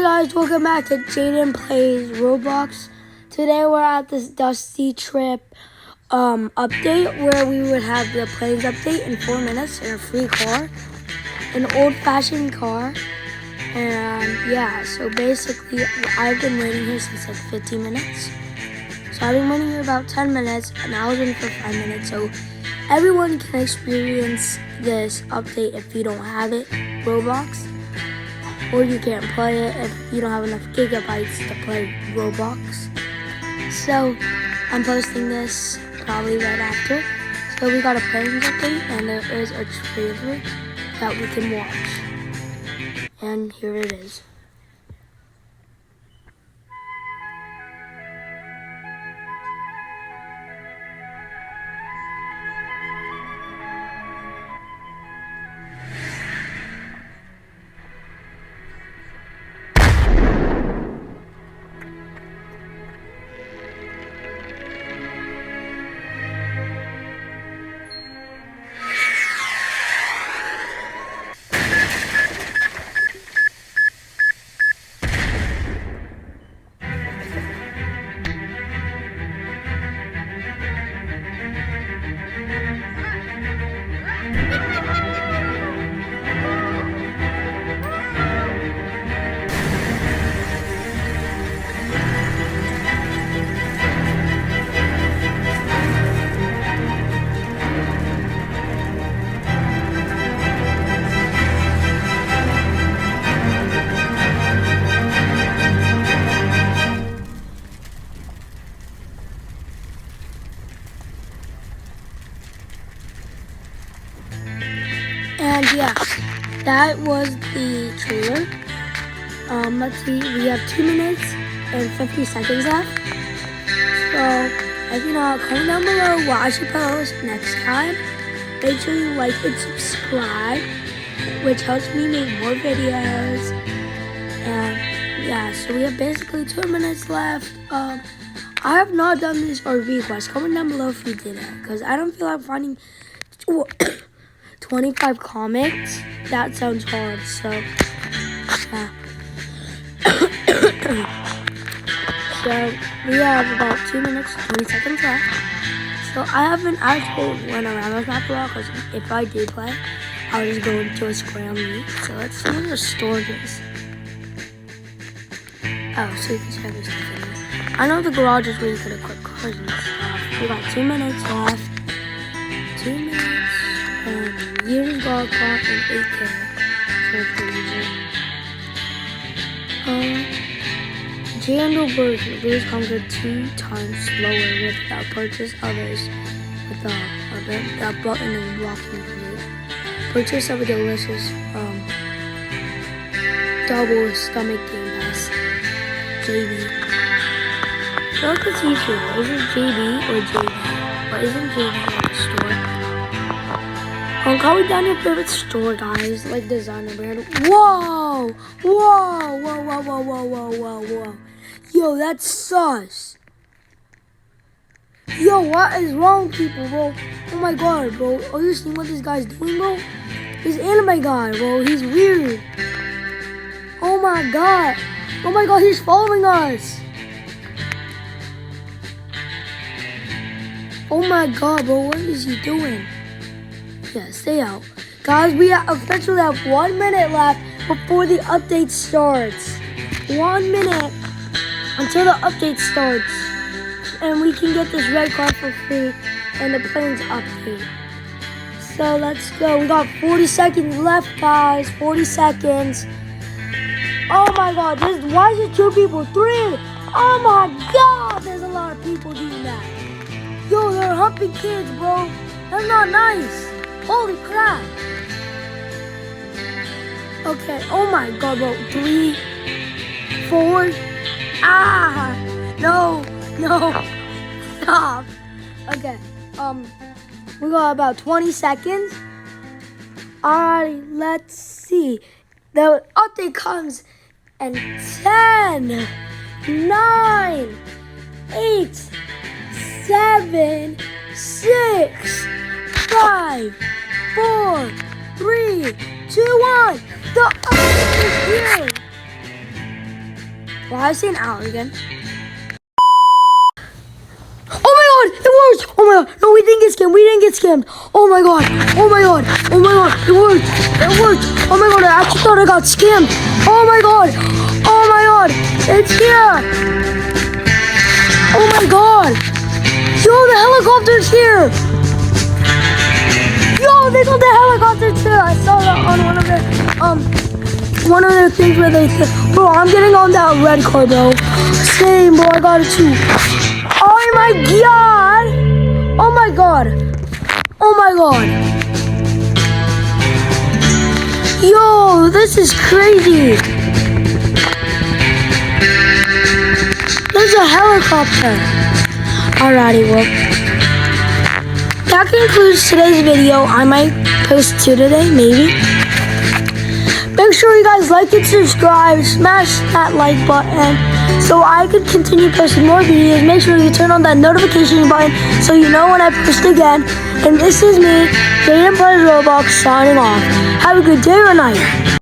Hi guys, welcome back to Jaden Plays Roblox. Today we're at this Dusty Trip update where we would have the planes update in 4 minutes in a free car, an old-fashioned car. And yeah, so basically I've been waiting here since like 15 minutes. So I've been waiting here about 10 minutes and I was waiting for 5 minutes. So everyone can experience this update if you don't have it, Roblox. Or you can't play it if you don't have enough gigabytes to play Roblox. So I'm posting this probably right after. So we got a planes update and there is a trailer that we can watch. And here it is. And yeah, that was the trailer. Let's see, we have 2 minutes and 50 seconds left. So if you know, comment down below what I should post next time. Make sure you like and subscribe, which helps me make more videos. And yeah, so we have basically 2 minutes left. I have not done this RV quest. Comment down below if you did it, because I don't feel like finding 25 comments. That sounds hard, so yeah. So we have about 2 minutes, 20 seconds left. So I haven't actually went around this map a lot, because if I did play, I would just go into a square meet. So let's see where the storage is. Oh, so you can check this stuff in there. I know the garage is where you could equip cars and stuff. We got 2 minutes left. 2 minutes. You just got caught in 8K. Jandal version. These conquer 2 times slower without purchase. Others with the button and blocking view. Purchase of a delicious double stomach game pass. JB. So I can see here. Is it JB or JB? But isn't JB like a store? Comment down your favorite store, guys, like designer brand. Whoa! Whoa! Whoa! Whoa! Whoa! Whoa! Whoa! Whoa! Whoa! Yo, that's sus. Yo, what is wrong with people, bro? Oh my god, bro. Are you seeing what this guy's doing, bro? This anime guy, bro. He's weird. Oh my god. Oh my god, he's following us. Oh my god, bro. What is he doing? Yeah, stay out. Guys, we officially have 1 minute left before the update starts. 1 minute until the update starts. And we can get this red car for free and the planes update. So let's go. We got 40 seconds left, guys. 40 seconds. Oh my god, why is it 2 people? 3! Oh my god, there's a lot of people doing that. Yo, they're humping kids, bro. That's not nice. Holy crap. Okay, oh my god, bro. 3, 4. Ah! No, stop. Okay, we got about 20 seconds. Alright, let's see. The update comes in 10, 9, 8, 7, 6, 5, 4, 3, 2, 1. The update is here. Why I saying out again? Oh my god, it worked! Oh my god, no, we didn't get scammed, Oh my god, oh my god, oh my god, it worked! Oh my god, I actually thought I got scammed. Oh my god, it's here! Oh my god! Yo, the helicopter's here! Yo, they got the helicopter too! I saw that on one of their things where they bro, I'm getting on that red car, bro. Same, bro, I got it too. Oh my god! Oh my god! Oh my god! Yo, this is crazy! There's a helicopter! Alrighty, well. That concludes today's video. I might post 2 today, maybe. Make sure you guys like and subscribe. Smash that like button so I can continue posting more videos. Make sure you turn on that notification button so you know when I post again. And this is me, Jaden Plays Roblox, signing off. Have a good day or night.